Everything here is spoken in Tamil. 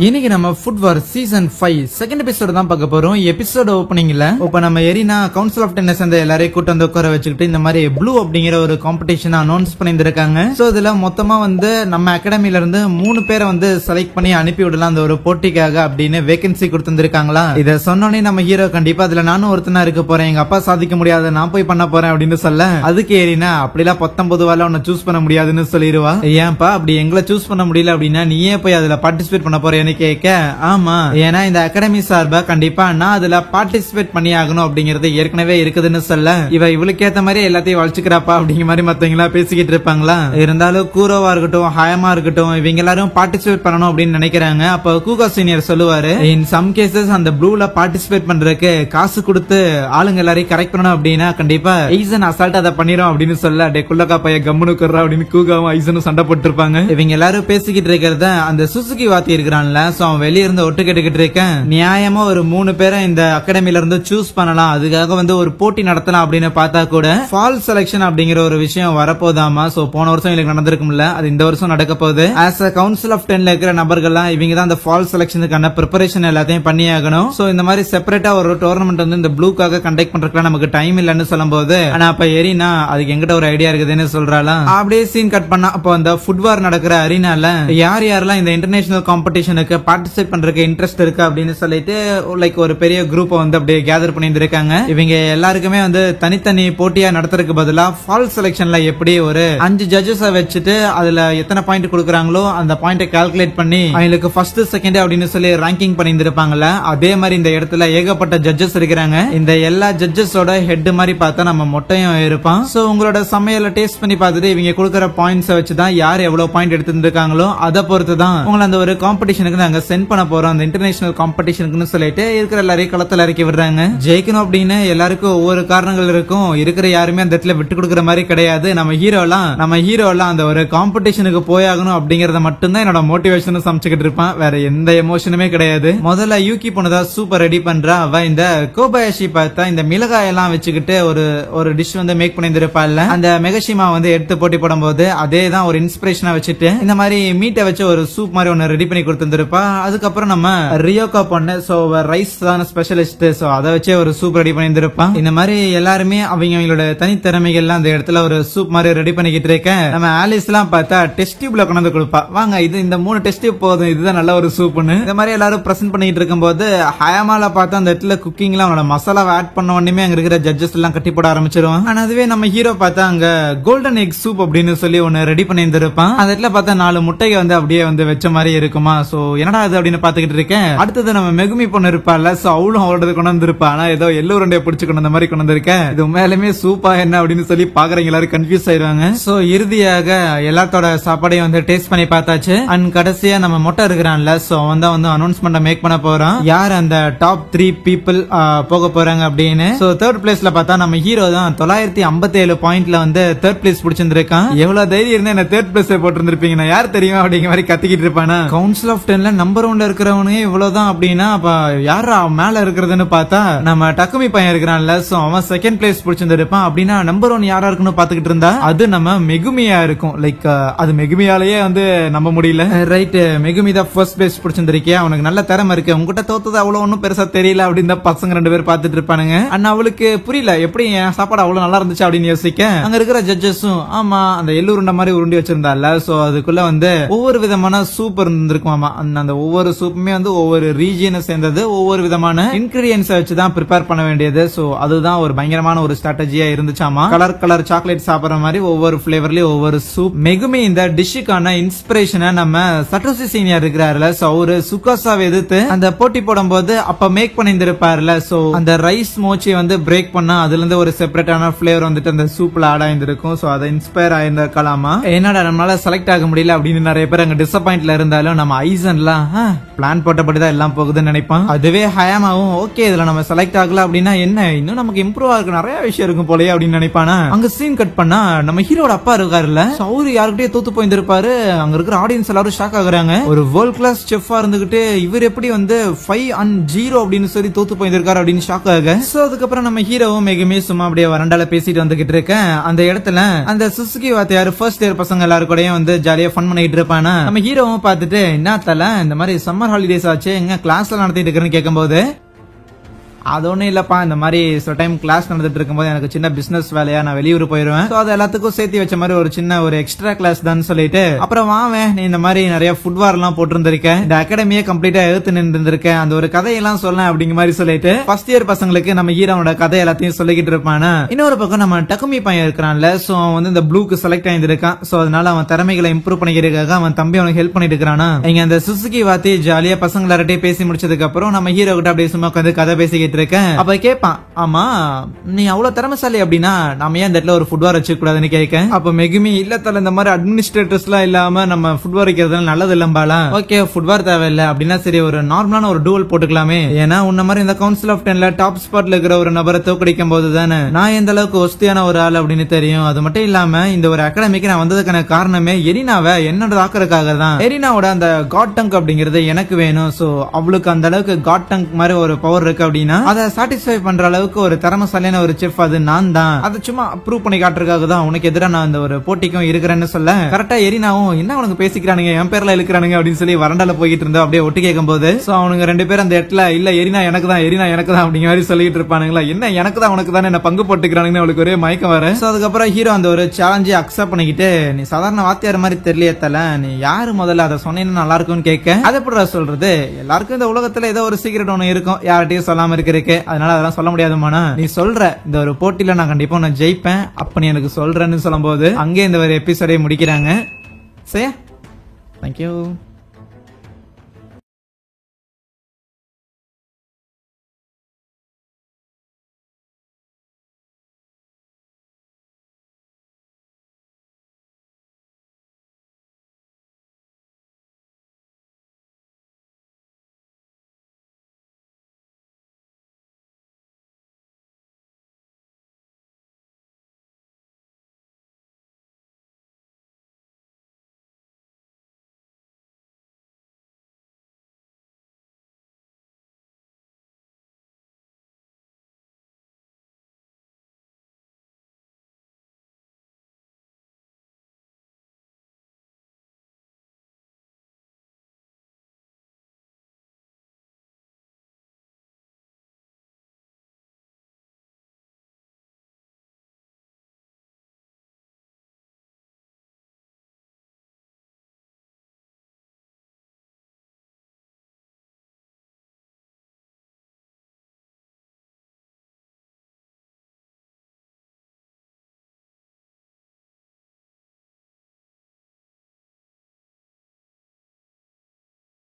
இன்னைக்கு நம்ம ஃபுட் வார் சீசன் 5 செகண்ட் எபிசோட் தான் பார்க்க போறோம். எபிசோட் ஓப்பனிங்ல இப்ப நம்ம எரினா கவுன்சில் ஆஃப் டென்னிஸ் அந்த எல்லாரையும் கூட்டு வந்து உட்கார வச்சுக்கிட்டு இந்த மாதிரி ப்ளூ அப்படிங்கிற ஒரு காம்படிஷன் அனௌன்ஸ் பண்ணியிருக்காங்க. சோ இதுல மொத்தமா வந்து நம்ம அகாடமில இருந்து 3 பேரை வந்து செலக்ட் பண்ணி அனுப்பி விடலாம் அந்த ஒரு போட்டிக்காக அப்படின்னு வேகன்சி கொடுத்துருக்காங்களா. இதை சொன்னோடனே நம்ம ஹீரோ கண்டிப்பா அதுல நானும் ஒருத்தனா இருக்க போறேன், எங்க அப்பா சாதிக்க முடியாத நான் போய் பண்ண போறேன் அப்படின்னு சொல்ல, அதுக்கு எரினா அப்படிலாம் 19 வாரம் உன்னை சூஸ் பண்ண முடியாதுன்னு சொல்லிடுவா. ஏன்பா அப்படி எங்களை சூஸ் பண்ண முடியல அப்படின்னா நீயே போய் அதுல பார்ட்டிசிபேட் பண்ண போற கேட்க, ஆமா ஏன்னா இந்த அகாடமி சார்பா கண்டிப்பா நான் அதுல பார்ட்டிசிபேட் பண்ணி ஆகணும் அப்படிங்கறது ஏற்கனவே இருக்குதுன்னு சொல்ல, இவளுக்கு ஏத்த மாதிரி எல்லாத்தையும் வளச்சுக்கிறாப்பா அப்படிங்கிற மாதிரி மத்தவங்களா பேசிக்கிட்டு இருப்பாங்களா. இருந்தாலும் கூரோவா இருக்கட்டும் ஹயமா இருக்கட்டும் இவங்க எல்லாரும் பார்ட்டிசிபேட் பண்ணணும் அப்படின்னு நினைக்கிறாங்க. அப்ப கூகா சீனியர் சொல்லுவாரு, இன் சம் கேசஸ் அந்த ப்ளூல பார்ட்டிசிபேட் பண்றதுக்கு காசு கொடுத்து ஆளுங்க எல்லாரையும் கரெக்ட் பண்ணணும் அப்படின்னா கண்டிப்பா ஐசன் அசால்ட் அதை பண்ணிரும் அப்படின்னு சொல்ல, டே குள்ளக்கா பைய கம்முனு கர்றா அப்படின்னு கூகாவும் ஐசனும் சண்டை போட்டு இருப்பாங்க. இவங்க எல்லாரும் பேசிக்கிட்டு இருக்கிறத அந்த சுசுகி வாத்தி இருக்கிறான்ல, அவன் வெளிய இருந்து ஒட்டு கேட்டுக்கிட்டு இருக்கேன், நியாயமா ஒரு 3 பேரை இந்த அகாடமில இருந்து சூஸ் பண்ணலாம், அதுக்காக வந்து ஒரு போட்டி நடத்தலாம் அப்படின்னு பார்த்தா கூட ஃபால் செலக்ஷன் அப்படிங்கிற ஒரு விஷயம் வரப்போதாமா. சோ போன வருஷம் எனக்கு நடந்திருக்கும்ல, அது இந்த வருஷம் நடக்க போகுது. ஆஸ் அ கவுன்சில் ஆஃப் 10ல இருக்கிற நபர்கள்லாம் இவங்க தான் அந்த ஃபால் செலக்ஷனுக்கான ப்ரிப்பரேஷன் எல்லாத்தையும் பண்ணி ஆகணும். சோ இந்த மாதிரி செப்பரேட்டா ஒரு டோர்னமெண்ட் வந்து இந்த ப்ளூக்காக கண்டக்ட் பண்றதுக்கு நமக்கு டைம் இல்லன்னு சொல்லும் போது, ஆனா அப்ப எரினா அதுக்கு எங்கிட்ட ஒரு ஐடியா இருக்குதுன்னு சொல்றாளாம். அப்படியே சீன் கட் பண்ணா அப்போ அந்த ஃபுட் வார் நடக்கிற அரினால யார் யாரெல்லாம் இந்த இன்டர்நேஷனல் காம்படிஷனுக்கு பார்ட்டிசிபேட் பண்றதுக்கு இன்ட்ரெஸ்ட் இருக்கு அப்படின்னு சொல்லிட்டு லைக் ஒரு பெரிய குரூப் வந்து அப்படியே கேதர் பண்ணி இருக்காங்க. இவங்க எல்லாருக்குமே வந்து தனித்தனி போட்டியா நடத்துறதுக்கு பதிலா ஃபால் செலக்ஷன்ல எப்படி ஒரு 5 ஜட்ஜஸ் வச்சுட்டு அதுல எத்தனை பாயிண்ட் கொடுக்குறாங்களோ அந்த பாயிண்ட் கால்குலேட் பண்ணி அவங்களுக்கு ஃபர்ஸ்ட் செகண்ட் அப்படின்னு சொல்லி ரேங்கிங் பண்ணி இருப்பாங்கல்ல, அதே மாதிரி இந்த இடத்துல ஏகப்பட்ட ஜட்ஜஸ் இருக்கிறாங்க. இந்த எல்லா ஜட்ஜஸோட ஹெட் மாதிரி பார்த்தா நம்ம மொட்டையும் இருப்பான். சோ உங்களோட சமையல டேஸ்ட் பண்ணி பார்த்துட்டு இவங்க கொடுக்குற பாயிண்ட்ஸ் வச்சுதான் யார் எவ்வளவு பாயிண்ட் எடுத்துருக்காங்களோ அதை பொறுத்து தான் உங்களை அந்த ஒரு காம்படிஷனுக்கு நாங்க சென்ட் பண்ண போறோம், அந்த இன்டர்நேஷனல் காம்படிஷனுக்கு சொல்லிட்டு இருக்கிற எல்லாரையும் களத்துல இறக்கி விடுறாங்க. ஜெயிக்கணும் அப்படின்னு எல்லாருக்கும் ஒவ்வொரு காரணங்கள் இருக்கும், இருக்கிற யாருமே அந்த இடத்துல விட்டு கொடுக்குற மாதிரி கிடையாது. நம்ம ஹீரோலாம் அந்த ஒரு காம்படிஷனுக்கு போயாகணும் அப்படிங்கறத மட்டும்தான் என்னோட மோட்டிவேஷன் சமைச்சுக்கிட்டு இருப்பான், வேற எந்த எமோஷனுமே கிடையாது. முதல்ல யூகி பொண்ணுதான் சூப்பர் ரெடி பண்றா. அவ இந்த கோபாயாஷி பார்த்தா இந்த மிளகாய் எல்லாம் வச்சுக்கிட்டு ஒரு டிஷ் வந்து மேக் பண்ணிருப்பாள். அந்த மெகஷிமா வந்து எடுத்து போட்டி போடும் போது அதே தான் ஒரு இன்ஸ்பிரேஷனா வச்சுட்டு இந்த மாதிரி மீட்டை வச்சு ஒரு சூப் மாதிரி ஒன்னு ரெடி பண்ணி கொடுத்துருப்பா. அதுக்கப்புறம் நம்ம ரியோகா பொண்ணு ரைஸ் தான் ஸ்பெஷலிஸ்ட், சோ அதை வச்சே ஒரு சூப் ரெடி பண்ணி இருப்பான். இந்த மாதிரி எல்லாருமே அவங்களோட தனித்திறமைகள் அந்த இடத்துல ஒரு சூப் மாதிரி ரெடி பண்ணிக்கிட்டு இருக்க, நம்ம ஆலிஸ் எல்லாம் பார்த்தா டெஸ்ட் டியூப்ல கொண்டு வந்து கொடுப்பா, வாங்க இது இந்த 3 டெஸ்ட் டியூப் போதும், இதுதான் நல்ல ஒரு சூப்னு. இந்த மாதிரி எல்லாரும் பிரசன்ட் பண்ணிட்டு இருக்கும் போது ஹயாமால பார்த்தா அந்த இடத்துல குக்கிங்ல அவனோட மசாலாவை ஆட் பண்ண உடனே அங்க இருக்கிற ஜட்ஜஸ் எல்லாம் கட்டி போட ஆரம்பிச்சிருவான். ஆனா அதுவே நம்ம ஹீரோ பார்த்தா அங்க கோல்டன் எக் சூப் அப்படின்னு சொல்லி ஒன்னு ரெடி பண்ணி இருப்பான். அந்த இடத்துல பார்த்தா 4 முட்டையை வந்து அப்படியே வந்து வச்ச மாதிரி இருக்குமா. சோ என்னடா அது அப்படின்னு பாத்துக்கிட்டு இருக்கேன். அடுத்தது நம்ம மெகுமி பொண்ணு இருப்பாள், சோ அவளும் அவளோட கொண்டு வந்திருப்பா. ஆனா ஏதோ எல்லோ ரெண்டையை பிடிச்சு கொண்டு வந்த மாதிரி கொண்டு வந்திருக்கேன், இது உண்மையாலுமே சூப்பா என்ன அப்படின்னு சொல்லி பாக்குறவங்க எல்லாரும் கன்ஃபியூஸ் ஆயிடுவாங்க. சோ இறுதியாக எல்லாத்தோட சாப்பாடையும் வந்து டேஸ்ட் பண்ணி பார்த்தாச்சு. அண்ட் கடைசியா நம்ம மொட்டை இருக்கிறான்ல, சோ அவன் தான் வந்து அனௌன்ஸ்மெண்ட் மேக் பண்ண போறான், யார் அந்த டாப் 3 பீப்புள் போக போறாங்க அப்படின்னு. சோ தேர்ட் பிளேஸ்ல பார்த்தா நம்ம ஹீரோ தான் 957 பாயிண்ட்ல வந்து தேர்ட் பிளேஸ் பிடிச்சிருக்கான். எவ்வளவு தைரியம் இருந்தா என்ன தேர்ட் பிளேஸ் போட்டிருந்திருப்பீங்க, நான் யார் தெரியுமா அப்படிங்கிற மாதிரி கத்திக்கிட்டு இருப்பானா. கவுன்சில் ஆஃப் 10ல நம்பர் 1 இருக்கிறவனே இவ்வளவுதான் அப்படின்னா அப்ப யாரா மேல இருக்கிறதுன்னு பார்த்தா நம்ம டக்குமி பையன் இருக்கிறான்ல, சோ அவன் செகண்ட் பிளேஸ் பிடிச்சிருப்பான். அப்படின்னா நம்பர் 1 யாரா இருக்குன்னு பாத்துக்கிட்டு இருந்தா அது நம்ம மெகுமியா இருக்கும். லைக் அது மெகுமியாலேயே வந்து நம்ப முடியல. ரைட், மெகுமி தான் ஃபர்ஸ்ட் பிளேஸ் பிடிச்சிருந்திருக்கே, அவனுக்கு நல்ல திறமை இருக்கு, உங்ககிட்ட தோத்தது அவ்வளவு ஒன்னும் பெருசா தெரியல அப்படின்னு பசங்க 2 பேர் பாத்துட்டு இருப்பானுங்க. அண்ணா அவளுக்கு புரியல எப்படி என் சாப்பாடு அவ்வளவு நல்லா இருந்துச்சு அப்படின்னு யோசிக்க, அங்க இருக்கிற ஜட்ஜஸும் ஆமா அந்த எள்ளூருண்ட மாதிரி உருண்டி வச்சிருந்தால, சோ அதுக்குள்ள வந்து ஒவ்வொரு விதமான சூப் இருந்திருக்குமாமா. அந்த ஒவ்வொரு சூப்புமே வந்து ஒவ்வொரு ரீஜியனை சேர்ந்தது, ஒவ்வொரு விதமான இன்கிரியன்ஸ் வச்சுதான் ப்ரிப்பேர் பண்ண வேண்டியது. சோ அதுதான் ஒரு பயங்கரமான ஒரு ஸ்ட்ராட்டஜியா இருந்துச்சாமா. கலர் சாக்லேட் சாப்பிடுற மாதிரி ஒவ்வொரு பிளேவர்லயும் ஒவ்வொரு சூப். மெகுமி இந்த டிஷ்ஷுக்கான இன்ஸ்பிரேஷனை நம்ம சட்டோசி சீனியர் இருக்கிறாருல, சோ அவரு சுகாசாவை எதிர்த்து அந்த போட்டி போடும் போது அப்ப மேக் பண்ணிருப்பாருல, சோ அந்த ரைஸ் மோச்சி வந்து பிரேக் பண்ணா அதுல இருந்து ஒரு செப்பரேட்டான பிளேவர் வந்துட்டு அந்த சூப்ல ஆட் ஆயிருந்திருக்கும். சோ அதை இன்ஸ்பயர் ஆயிருந்திருக்கலாமா. என்னடா நம்மளால செலக்ட் ஆக முடியல அப்படின்னு நிறைய பேர் அங்க டிசப்பாயிண்ட்ல இருந்தாலும் நம்ம ஐசன்லாம் பிளான் போட்டபடிதான் எல்லாம் போகுதுன்னு நினைப்பான். அதுவே ஹயாமாவும் ஓகே இதுல நம்ம செலக்ட் ஆகல அப்படின்னா என்ன இன்னும் நமக்கு இம்ப்ரூவ் ஆக நிறைய விஷயம் இருக்கும் போலயே அப்படின்னு நினைப்பானா. அங்க சீன் கட் பண்ணா நம்ம ஹீரோட அப்பா இருக்காருல்ல, அவரு யாருக்கிட்டே தோத்து போயிருப்பாரு. அங்க இருக்கிற ஆடியன்ஸ் எல்லாரும் ஷாக் ஆகுறாங்க. ஒரு வேர்ல்ட் கிளாஸ் செஃப்பா இருந்துகிட்டு இவர் எப்படி வந்து 5-0 அப்படின்னு சொல்லி தோத்து போயிருக்காரு அப்படின்னு ஷாக் ஆக. சோ அதுக்கப்புறம் நம்ம ஹீரோவும் மெகுமே சும்மா அப்படியே வரண்டால பேசிட்டு வந்துகிட்டு இருக்கேன். அந்த இடத்துல அந்த சுசுகி வாத்தியார் ஃபர்ஸ்ட் இயர் பசங்க எல்லாரும் கூடயும் வந்து ஜாலியா ஃபன் பண்ணிட்டு இருப்பானா. நம்ம ஹீரோவும் பார்த்துட்டு என்ன தல தல இந்த மாதிரி சம்மர் ஹாலிடேஸ் ஆச்சு எங்க கிளாஸ்ல நடத்திட்டு இருக்கேன்னு கேட்கும்போது அது ஒண்ணும் இல்லப்பா இந்த மாதிரி சில டைம் கிளாஸ் நடந்துட்டு இருக்கும்போது எனக்கு சின்ன பிசினஸ் வேலையா நான் வெளியூர் போயிருவேன் சோ அது எல்லாத்துக்கும் சேர்த்து வச்ச மாதிரி ஒரு சின்ன ஒரு எக்ஸ்ட்ரா கிளாஸ் தான் சொல்லிட்டு அப்புறம் வாவேன் நீ இந்த மாதிரி நிறைய ஃபுட்வார் எல்லாம் போட்டிருந்திருக்க இந்த அகாடமியே கம்ப்ளீட்டா எடுத்து நின்றுருக்கேன் அந்த ஒரு கதையெல்லாம் சொல்ல அப்படிங்கிற மாதிரி சொல்லிட்டு ஃபர்ஸ்ட் இயர் பசங்களுக்கு நம்ம ஹீரோவோட கதை எல்லாத்தையும் சொல்லிக்கிட்டு இருப்பானா இன்னொரு பக்கம் நம்ம டக்குமி பையன் இருக்கிறான்ல சோ அவன் வந்து இந்த ப்ளூக்கு செலக்ட் ஆயிருக்கான் சோ அதனால அவன் திறமைகளை இம்ப்ரூவ் பண்ணிக்கிறதுக்காக அவன் தம்பி அவனுக்கு ஹெல்ப் பண்ணிட்டு இருக்கானா இங்க அந்த சுசுகி வாத்தி ஜாலியா பசங்க எல்லார்ட்டையும் பேசி முடிச்சதுக்கு அப்புறம் நம்ம ஹீரோ கிட்ட அப்படியே சும்மா உட்காந்து கதை பேசிக்கிட்டு இருக்கேன் அப்ப கேட்பான் ஆமா நீ அவ்வளவு திறமைசாலி அப்படின்னா நாம ஏன் இந்த இடத்துல ஒரு ஃபுட்வார் வச்சுக்க கூடாதுன்னு கேட்க அப்ப மெகுமி இல்ல தல இந்த மாதிரி அட்மினிஸ்ட்ரேட்டர்ஸ் எல்லாம் இல்லாம நம்ம ஃபுட்வார் வைக்கிறது நல்லது இல்லம்பாலா ஓகே ஃபுட்வார் தேவையில்லை அப்படின்னா சரி ஒரு நார்மலான ஒரு டூவல் போட்டுக்கலாமே ஏன்னா உன்ன மாதிரி இந்த கவுன்சில் ஆஃப் 10ல டாப் ஸ்பாட்ல இருக்கிற ஒரு நபரை தோக்கடிக்கும் போது தானே நான் எந்த அளவுக்கு ஒஸ்தியான ஒரு ஆள் அப்படின்னு தெரியும் அது மட்டும் இல்லாம இந்த ஒரு அகாடமிக்கு நான் வந்ததுக்கான காரணமே எரினாவை என்னோட ஆக்குறதுக்காக தான் எரினாவோட அந்த காட் டங்க் அப்படிங்கிறது எனக்கு வேணும் சோ அவளுக்கு அந்த அளவுக்கு காட் டங்க் மாதிரி ஒரு பவர் இருக்கு அப்படின்னா அதை சாட்டிஸ்ஃபை பண்ற அளவுக்கு ஒரு திறமைசாலியான ஒரு செஃப் அது நான் தான் அதை சும்மா ப்ரூவ் பண்ணி காட்டுறதுக்காக தான் உனக்கு எதிராக நான் அந்த ஒரு போட்டிக்கும் இருக்கிறேன்னு சொல்ல கரெக்டா எரினாவும் என்ன அவனுக்கு பேசிக்கிறானுங்க என் பேர்ல இழுக்கிறானுங்க அப்படின்னு சொல்லி வரண்டால போயிட்டு இருந்தா அப்படியே ஒட்டி கேட்கும் போது சோ அவனுங்க ரெண்டு பேரும் அந்த இடத்துல இல்ல எரினா எனக்கு தான் அப்படிங்கிற மாதிரி சொல்லிட்டு இருப்பானுங்களா என்ன எனக்கு தான் உனக்கு தான் என்ன பங்கு போட்டுக்கிறானுங்க அவளுக்கு ஒரே மயக்கம் வர சோ அதுக்கப்புறம் ஹீரோ அந்த ஒரு சேலஞ்சை அக்செப்ட் பண்ணிக்கிட்டு நீ சாதாரண வாத்தியார் மாதிரி தெரியலையே தல நீ யாரு முதல்ல அதை சொன்னீங்கன்னா நல்லா இருக்கும்னு கேட்க அதை எப்படி சொல்றது எல்லாருக்கும் இந்த உலகத்துல ஏதோ ஒரு சீக்கிரட் ஒண்ணு இருக்கும் யார்கிட்டயும் சொல்லாம இருக்கிறதுக்கு அதனால அதெல்லாம் சொல்ல முடியாதுமானா நீ சொல்ற இந்த ஒரு போட்டியில நான் கண்டிப்பா நான் ஜெயிப்பேன் அப்ப நீ எனக்கு சொல்றேன்னு சொல்லும் போது அங்கே இந்த ஒரு எபிசோடை முடிக்கிறாங்க. சரியா? தேங்க்யூ.